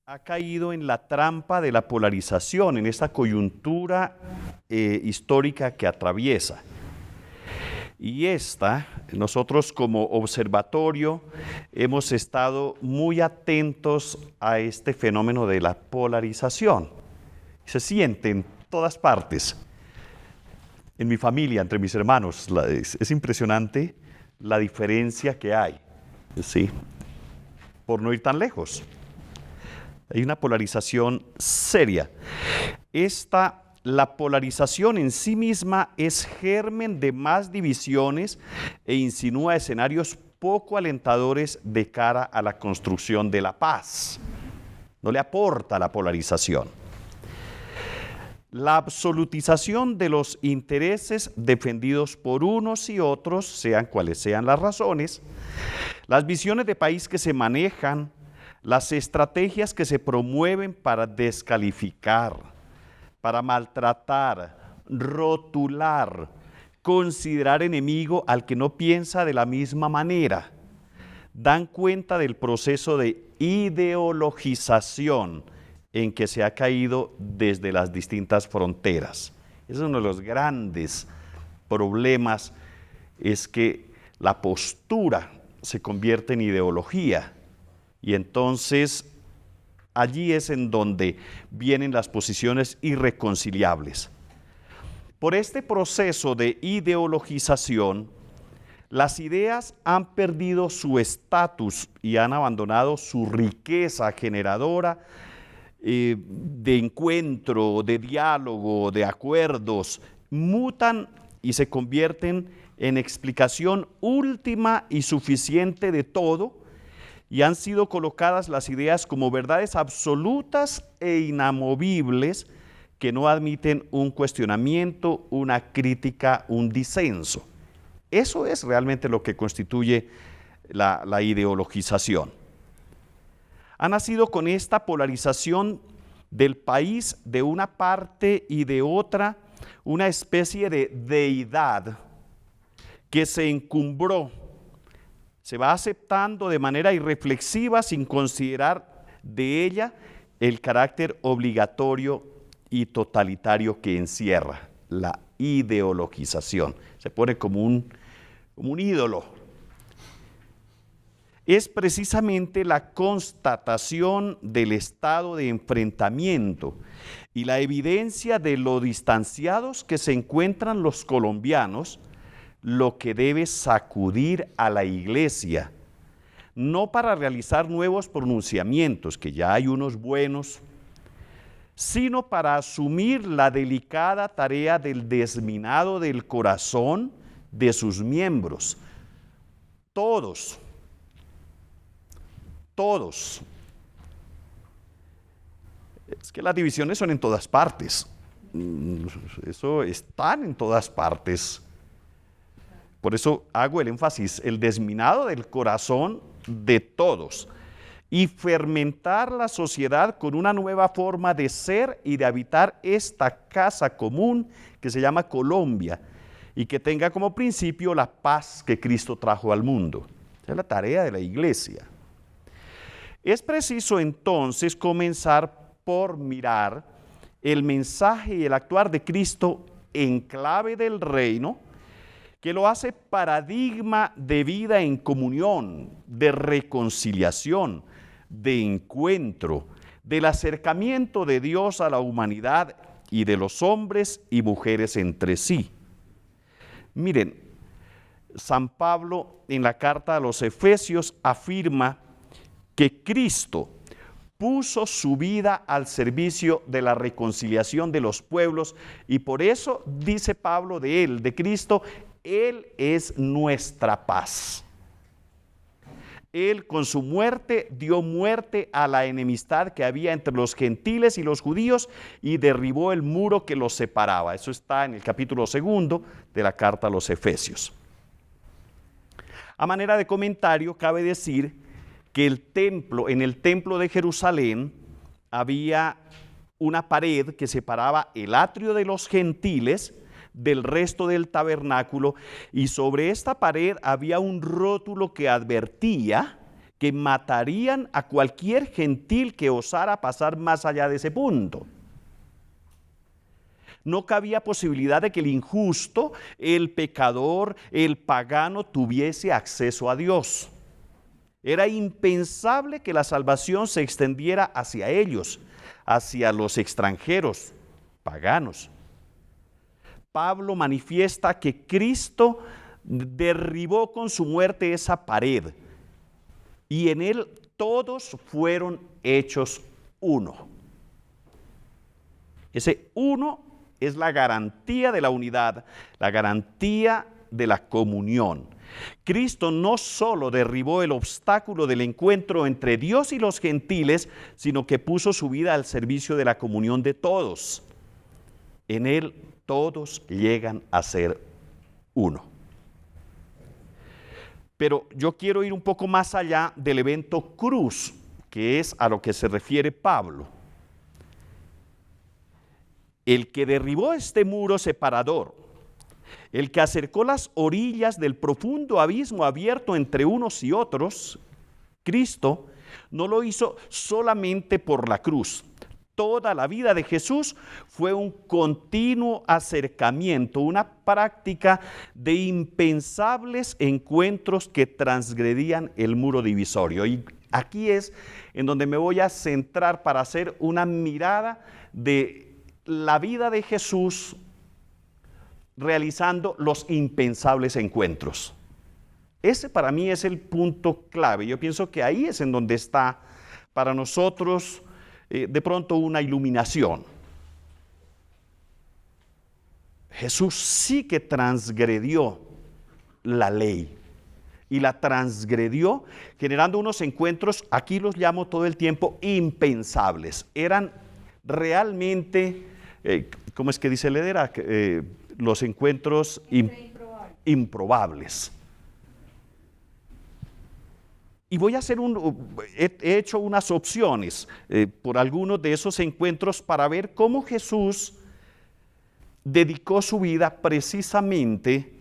ha caído en la trampa de la polarización, en esta coyuntura histórica que atraviesa. Y nosotros como observatorio hemos estado muy atentos a este fenómeno de la polarización. Se siente en todas partes. En mi familia, entre mis hermanos, es impresionante la diferencia que hay, ¿sí? Por no ir tan lejos. Hay una polarización seria. La polarización en sí misma es germen de más divisiones e insinúa escenarios poco alentadores de cara a la construcción de la paz. No le aporta la polarización. La absolutización de los intereses defendidos por unos y otros, sean cuales sean las razones, las visiones de país que se manejan, las estrategias que se promueven para descalificar, para maltratar, rotular, considerar enemigo al que no piensa de la misma manera, dan cuenta del proceso de ideologización en que se ha caído desde las distintas fronteras. Ese es uno de los grandes problemas, es que la postura se convierte en ideología y entonces allí es en donde vienen las posiciones irreconciliables. Por este proceso de ideologización, las ideas han perdido su estatus y han abandonado su riqueza generadora de encuentro, de diálogo, de acuerdos, mutan y se convierten en explicación última y suficiente de todo, y han sido colocadas las ideas como verdades absolutas e inamovibles que no admiten un cuestionamiento, una crítica, un disenso. Eso es realmente lo que constituye la ideologización. Ha nacido con esta polarización del país de una parte y de otra, una especie de deidad que se encumbró, se va aceptando de manera irreflexiva sin considerar de ella el carácter obligatorio y totalitario que encierra la ideologización. Se pone como un ídolo. Es precisamente la constatación del estado de enfrentamiento y la evidencia de lo distanciados que se encuentran los colombianos lo que debe sacudir a la Iglesia, no para realizar nuevos pronunciamientos, que ya hay unos buenos, sino para asumir la delicada tarea del desminado del corazón de sus miembros. Todos. Es que las divisiones son en todas partes. Eso están en todas partes. Por eso hago el énfasis, el desminado del corazón de todos y fermentar la sociedad con una nueva forma de ser y de habitar esta casa común que se llama Colombia y que tenga como principio la paz que Cristo trajo al mundo. Esa es la tarea de la Iglesia. Es preciso entonces comenzar por mirar el mensaje y el actuar de Cristo en clave del reino, que lo hace paradigma de vida en comunión, de reconciliación, de encuentro, del acercamiento de Dios a la humanidad y de los hombres y mujeres entre sí. Miren, San Pablo en la carta a los Efesios afirma que Cristo puso su vida al servicio de la reconciliación de los pueblos y por eso dice Pablo de él, de Cristo, Él es nuestra paz. Él con su muerte dio muerte a la enemistad que había entre los gentiles y los judíos y derribó el muro que los separaba. Eso está en el capítulo 2 de la carta a los Efesios. A manera de comentario, cabe decir que en el templo de Jerusalén había una pared que separaba el atrio de los gentiles del resto del tabernáculo, y sobre esta pared había un rótulo que advertía que matarían a cualquier gentil que osara pasar más allá de ese punto. No cabía posibilidad de que el injusto, el pecador, el pagano tuviese acceso a Dios. Era impensable que la salvación se extendiera hacia ellos, hacia los extranjeros, paganos. Pablo manifiesta que Cristo derribó con su muerte esa pared y en él todos fueron hechos uno. Ese uno es la garantía de la unidad, la garantía de la comunión. Cristo no solo derribó el obstáculo del encuentro entre Dios y los gentiles, sino que puso su vida al servicio de la comunión de todos. En él todos llegan a ser uno. Pero yo quiero ir un poco más allá del evento cruz, que es a lo que se refiere Pablo. El que derribó este muro separador, el que acercó las orillas del profundo abismo abierto entre unos y otros, Cristo, no lo hizo solamente por la cruz. Toda la vida de Jesús fue un continuo acercamiento, una práctica de impensables encuentros que transgredían el muro divisorio. Y aquí es en donde me voy a centrar para hacer una mirada de la vida de Jesús realizando los impensables encuentros. Ese para mí es el punto clave. Yo pienso que ahí es en donde está para nosotros de pronto una iluminación. Jesús sí que transgredió la ley y la transgredió generando unos encuentros, aquí los llamo todo el tiempo impensables. Eran realmente, ¿cómo es que dice Ledera? Los encuentros improbables. Y voy a hacer he hecho unas opciones por algunos de esos encuentros para ver cómo Jesús dedicó su vida precisamente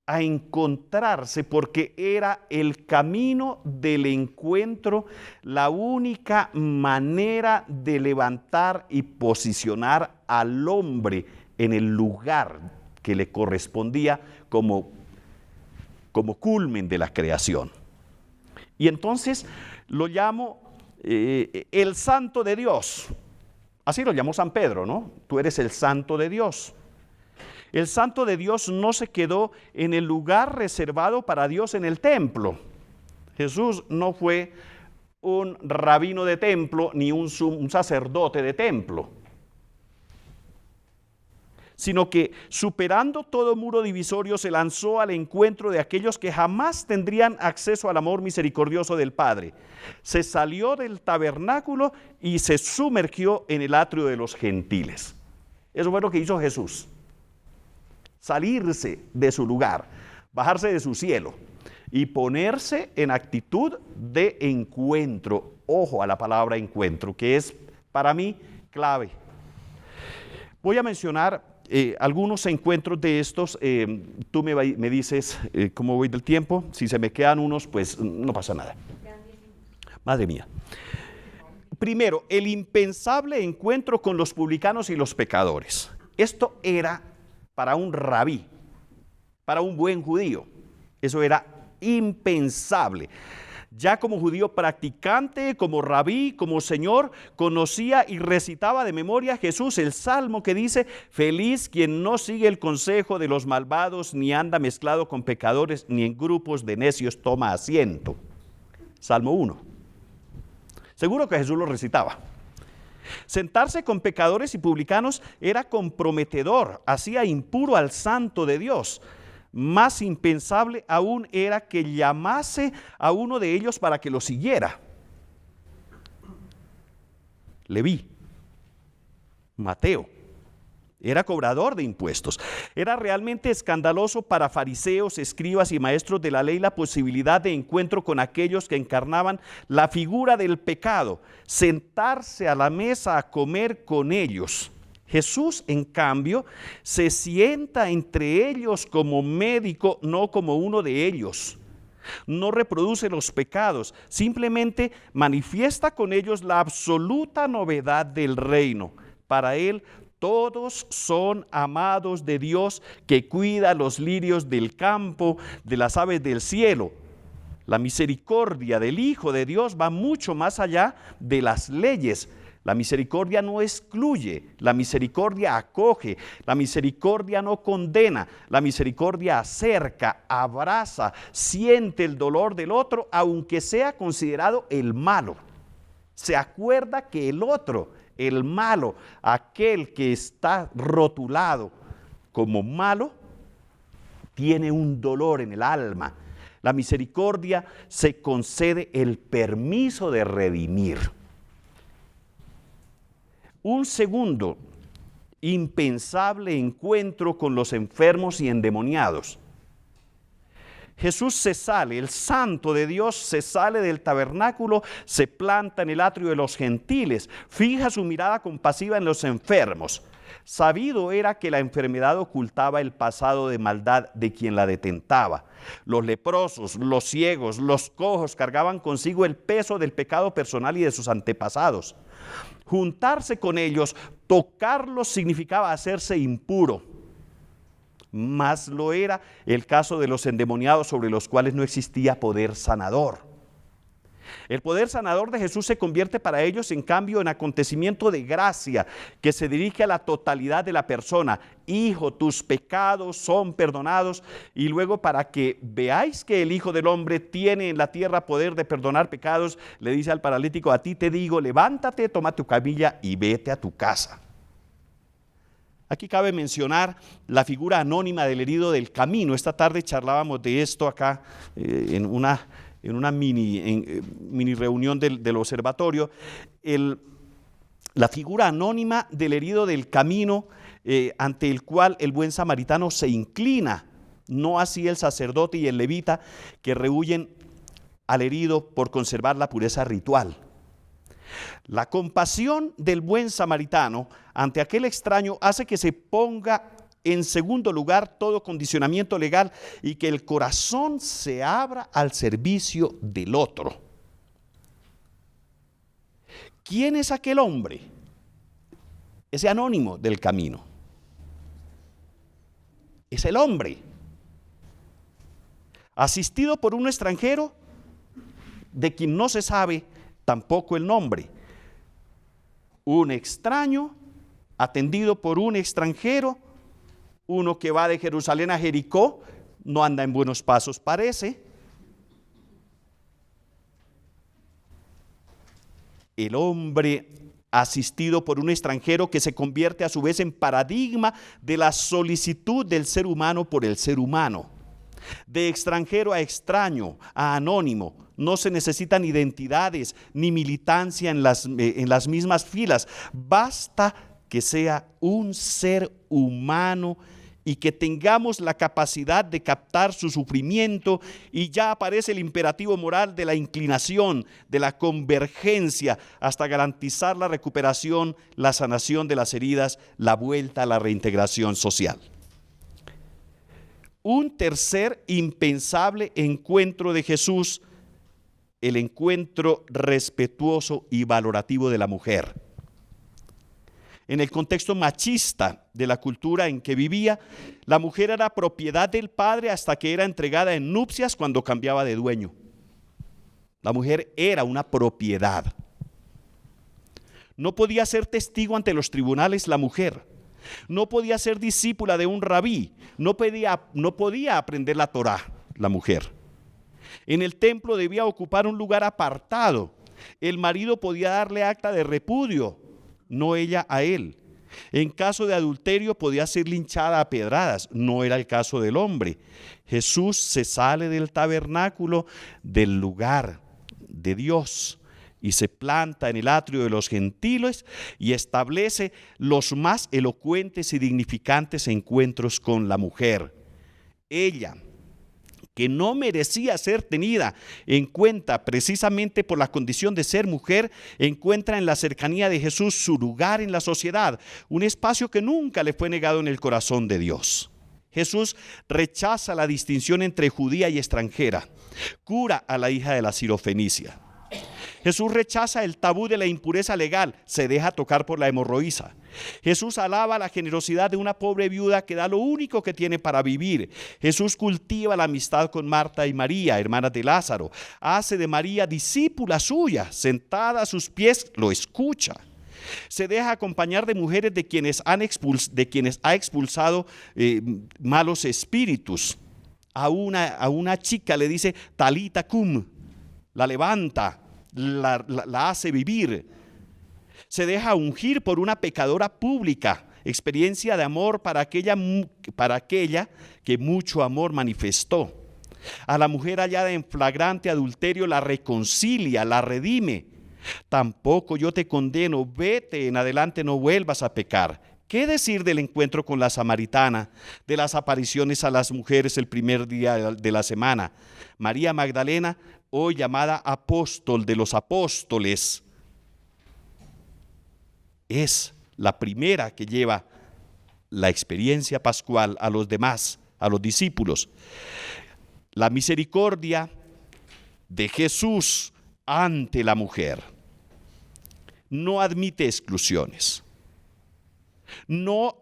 a encontrarse, porque era el camino del encuentro, la única manera de levantar y posicionar al hombre en el lugar que le correspondía como culmen de la creación. Y entonces lo llamo el santo de Dios. Así lo llamó San Pedro, ¿no? Tú eres el santo de Dios. El santo de Dios no se quedó en el lugar reservado para Dios en el templo. Jesús no fue un rabino de templo ni un sacerdote de templo, sino que superando todo muro divisorio se lanzó al encuentro de aquellos que jamás tendrían acceso al amor misericordioso del Padre. Se salió del tabernáculo y se sumergió en el atrio de los gentiles. Eso fue lo que hizo Jesús. Salirse de su lugar, bajarse de su cielo y ponerse en actitud de encuentro. Ojo a la palabra encuentro, que es para mí clave. Voy a mencionar algunos encuentros de estos. Tú me dices cómo voy del tiempo. Si se me quedan unos, pues no pasa nada. Madre mía. Primero, el impensable encuentro con los publicanos y los pecadores. Esto era para un rabí, para un buen judío. Eso era impensable. Ya como judío practicante, como rabí, como señor, conocía y recitaba de memoria Jesús el salmo que dice: feliz quien no sigue el consejo de los malvados, ni anda mezclado con pecadores, ni en grupos de necios toma asiento. Salmo 1. Seguro que Jesús lo recitaba. Sentarse con pecadores y publicanos era comprometedor, hacía impuro al santo de Dios. Más impensable aún era que llamase a uno de ellos para que lo siguiera. Leví, Mateo, era cobrador de impuestos. Era realmente escandaloso para fariseos, escribas y maestros de la ley la posibilidad de encuentro con aquellos que encarnaban la figura del pecado, sentarse a la mesa a comer con ellos. Jesús, en cambio, se sienta entre ellos como médico, no como uno de ellos. no reproduce los pecados, simplemente manifiesta con ellos la absoluta novedad del reino. Para él, todos son amados de Dios, que cuida los lirios del campo, de las aves del cielo. La misericordia del Hijo de Dios va mucho más allá de las leyes. La misericordia no excluye, la misericordia acoge, la misericordia no condena, la misericordia acerca, abraza, siente el dolor del otro, aunque sea considerado el malo. Se acuerda que el otro, el malo, aquel que está rotulado como malo, tiene un dolor en el alma. La misericordia se concede el permiso de redimir. Un segundo impensable encuentro con los enfermos y endemoniados. Jesús se sale, el Santo de Dios se sale del tabernáculo, se planta en el atrio de los gentiles, fija su mirada compasiva en los enfermos. Sabido era que la enfermedad ocultaba el pasado de maldad de quien la detentaba. Los leprosos, los ciegos, los cojos cargaban consigo el peso del pecado personal y de sus antepasados. Juntarse con ellos, tocarlos, significaba hacerse impuro. Más lo era el caso de los endemoniados, sobre los cuales no existía poder sanador. El poder sanador de Jesús se convierte para ellos, en cambio, en acontecimiento de gracia que se dirige a la totalidad de la persona. Hijo, tus pecados son perdonados. Y luego, para que veáis que el Hijo del Hombre tiene en la tierra poder de perdonar pecados, le dice al paralítico: a ti te digo, levántate, toma tu camilla y vete a tu casa. Aquí cabe mencionar la figura anónima del herido del camino. Esta tarde charlábamos de esto acá en una mini reunión del observatorio. La figura anónima del herido del camino, ante el cual el buen samaritano se inclina, no así el sacerdote y el levita, que rehuyen al herido por conservar la pureza ritual. La compasión del buen samaritano ante aquel extraño hace que se ponga en segundo lugar todo condicionamiento legal y que el corazón se abra al servicio del otro. ¿Quién es aquel hombre? Ese anónimo del camino. Es el hombre, asistido por un extranjero de quien no se sabe tampoco el nombre. Un extraño atendido por un extranjero. Uno que va de Jerusalén a Jericó, no anda en buenos pasos, parece. El hombre asistido por un extranjero, que se convierte a su vez en paradigma de la solicitud del ser humano por el ser humano. De extranjero a extraño, a anónimo, no se necesitan identidades ni militancia en las mismas filas. Basta que sea un ser humano y que tengamos la capacidad de captar su sufrimiento, y ya aparece el imperativo moral de la inclinación, de la convergencia, hasta garantizar la recuperación, la sanación de las heridas, la vuelta a la reintegración social. Un tercer impensable encuentro de Jesús, el encuentro respetuoso y valorativo de la mujer. En el contexto machista de la cultura en que vivía, la mujer era propiedad del padre hasta que era entregada en nupcias, cuando cambiaba de dueño. La mujer era una propiedad. No podía ser testigo ante los tribunales la mujer. No podía ser discípula de un rabí. No podía aprender la Torá la mujer. En el templo debía ocupar un lugar apartado. El marido podía darle acta de repudio, no ella a él. En caso de adulterio podía ser linchada a pedradas, no era el caso del hombre. Jesús se sale del tabernáculo, del lugar de Dios, y se planta en el atrio de los gentiles y establece los más elocuentes y dignificantes encuentros con la mujer. Ella, que no merecía ser tenida en cuenta precisamente por la condición de ser mujer, encuentra en la cercanía de Jesús su lugar en la sociedad, un espacio que nunca le fue negado en el corazón de Dios. Jesús rechaza la distinción entre judía y extranjera. Cura a la hija de la Sirofenicia. Jesús rechaza el tabú de la impureza legal, se deja tocar por la hemorroísa. Jesús alaba la generosidad de una pobre viuda que da lo único que tiene para vivir. Jesús cultiva la amistad con Marta y María, hermanas de Lázaro. Hace de María discípula suya, sentada a sus pies, lo escucha. Se deja acompañar de mujeres de quienes ha expulsado malos espíritus. A una chica le dice Talita cum, la levanta, la hace vivir. Se deja ungir por una pecadora pública, experiencia de amor para aquella que mucho amor manifestó. A la mujer hallada en flagrante adulterio la reconcilia, la redime. Tampoco yo te condeno, vete, en adelante no vuelvas a pecar. ¿Qué decir del encuentro con la samaritana, de las apariciones a las mujeres el primer día de la semana? María Magdalena, hoy llamada apóstol de los apóstoles, es la primera que lleva la experiencia pascual a los demás, a los discípulos. La misericordia de Jesús ante la mujer no admite exclusiones. No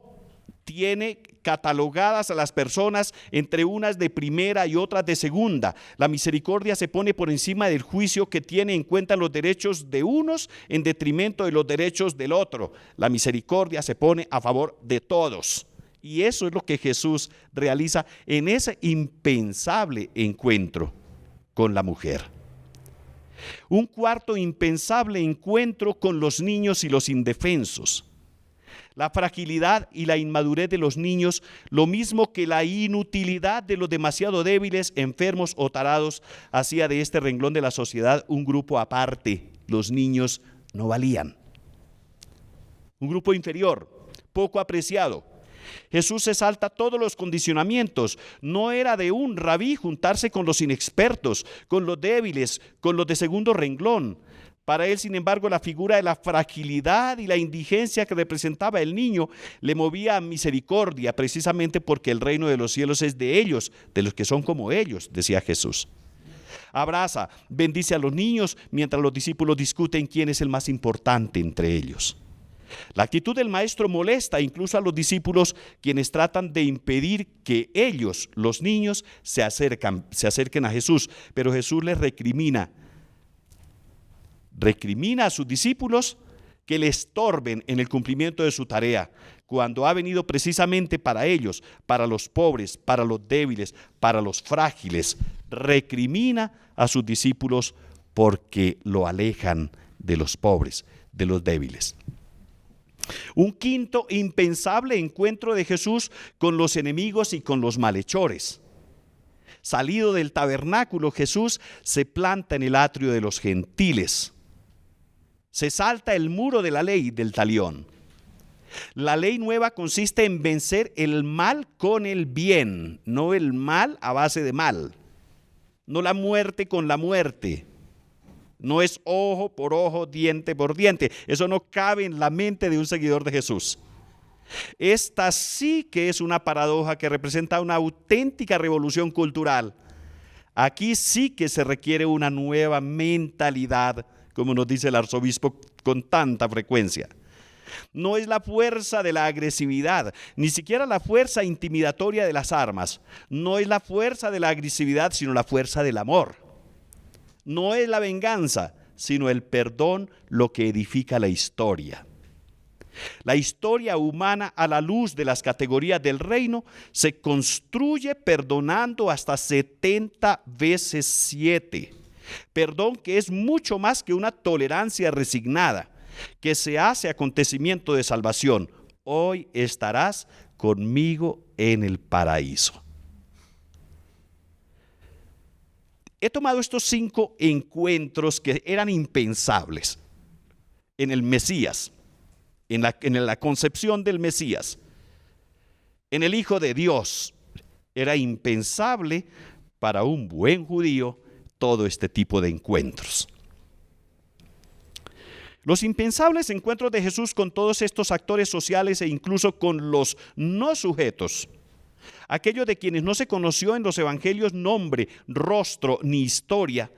tiene catalogadas a las personas entre unas de primera y otras de segunda. La misericordia se pone por encima del juicio que tiene en cuenta los derechos de unos en detrimento de los derechos del otro. La misericordia se pone a favor de todos. Y eso es lo que Jesús realiza en ese impensable encuentro con la mujer. Un cuarto impensable encuentro con los niños y los indefensos. La fragilidad y la inmadurez de los niños, lo mismo que la inutilidad de los demasiado débiles, enfermos o tarados, hacía de este renglón de la sociedad un grupo aparte. Los niños no valían. Un grupo inferior, poco apreciado. Jesús se salta todos los condicionamientos. No era de un rabí juntarse con los inexpertos, con los débiles, con los de segundo renglón. Para él, sin embargo, la figura de la fragilidad y la indigencia que representaba el niño le movía a misericordia, precisamente porque el reino de los cielos es de ellos, de los que son como ellos, decía Jesús. Abraza, bendice a los niños mientras los discípulos discuten quién es el más importante entre ellos. La actitud del maestro molesta incluso a los discípulos, quienes tratan de impedir que ellos, los niños, se acerquen a Jesús, pero Jesús les recrimina a sus discípulos que le estorben en el cumplimiento de su tarea, cuando ha venido precisamente para ellos, para los pobres, para los débiles, para los frágiles. Recrimina a sus discípulos porque lo alejan de los pobres, de los débiles. Un quinto impensable encuentro de Jesús con los enemigos y con los malhechores. Salido del tabernáculo, Jesús se planta en el atrio de los gentiles. Se salta el muro de la ley del talión. La ley nueva consiste en vencer el mal con el bien, no el mal a base de mal, no la muerte con la muerte. No es ojo por ojo, diente por diente. Eso no cabe en la mente de un seguidor de Jesús. Esta sí que es una paradoja que representa una auténtica revolución cultural. Aquí sí que se requiere una nueva mentalidad, como nos dice el arzobispo con tanta frecuencia. No es la fuerza de la agresividad, ni siquiera la fuerza intimidatoria de las armas. No es la fuerza de la agresividad, sino la fuerza del amor. No es la venganza, sino el perdón lo que edifica la historia. La historia humana a la luz de las categorías del reino se construye perdonando hasta 70 veces 7. Perdón que es mucho más que una tolerancia resignada, que se hace acontecimiento de salvación. Hoy estarás conmigo en el paraíso. He tomado estos 5 encuentros que eran impensables en el Mesías, en la concepción del Mesías, en el Hijo de Dios. Era impensable para un buen judío todo este tipo de encuentros. Los impensables encuentros de Jesús con todos estos actores sociales e incluso con los no sujetos aquello de quienes no se conoció en los evangelios nombre, rostro ni historia,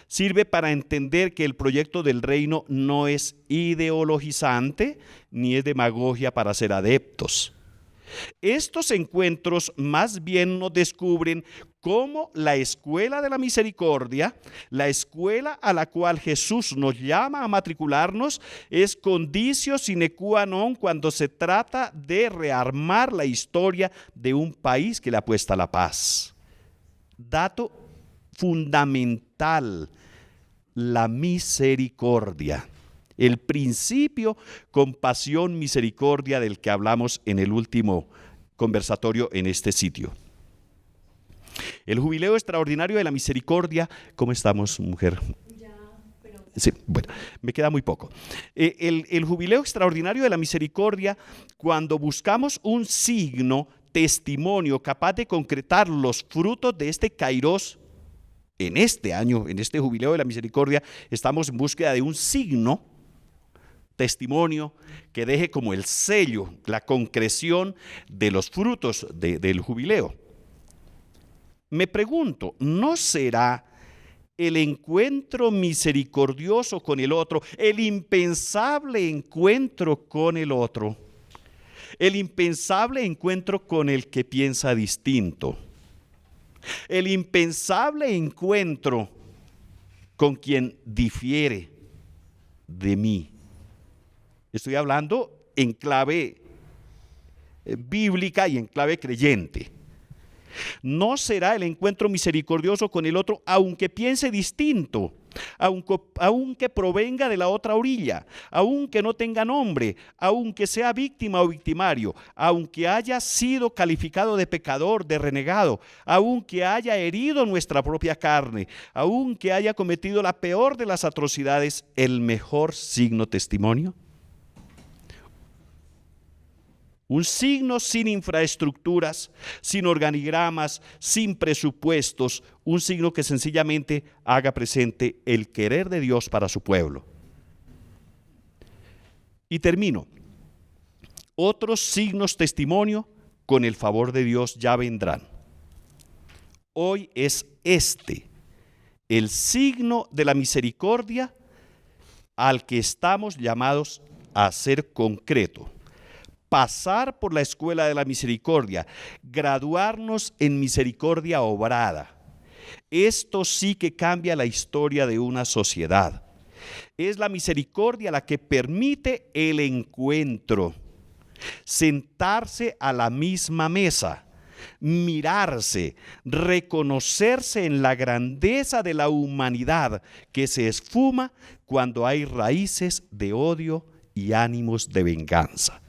sirve para entender que el proyecto del reino no es ideologizante ni es demagogia para ser adeptos. Estos encuentros más bien nos descubren cómo la escuela de la misericordia, la escuela a la cual Jesús nos llama a matricularnos, es conditio sine qua non cuando se trata de rearmar la historia de un país que le apuesta a la paz. Dato fundamental: la misericordia. El principio compasión, misericordia del que hablamos en el último conversatorio en este sitio. El jubileo extraordinario de la misericordia. ¿Cómo estamos, mujer? Sí, bueno, me queda muy poco. El jubileo extraordinario de la misericordia, cuando buscamos un signo, testimonio capaz de concretar los frutos de este kairos, en este año, en este jubileo de la misericordia, estamos en búsqueda de un signo, testimonio que deje como el sello, la concreción de los frutos del jubileo. Me pregunto, ¿no será el encuentro misericordioso con el otro, el impensable encuentro con el otro, el impensable encuentro con el que piensa distinto, el impensable encuentro con quien difiere de mí? Estoy hablando en clave bíblica y en clave creyente. No será el encuentro misericordioso con el otro, aunque piense distinto, aunque provenga de la otra orilla, aunque no tenga nombre, aunque sea víctima o victimario, aunque haya sido calificado de pecador, de renegado, aunque haya herido nuestra propia carne, aunque haya cometido la peor de las atrocidades, el mejor signo testimonio. Un signo sin infraestructuras, sin organigramas, sin presupuestos, un signo que sencillamente haga presente el querer de Dios para su pueblo. Y termino. Otros signos testimonio con el favor de Dios ya vendrán. Hoy es el signo de la misericordia al que estamos llamados a ser concreto. Pasar por la escuela de la misericordia, graduarnos en misericordia obrada. Esto sí que cambia la historia de una sociedad. Es la misericordia la que permite el encuentro, sentarse a la misma mesa, mirarse, reconocerse en la grandeza de la humanidad que se esfuma cuando hay raíces de odio y ánimos de venganza.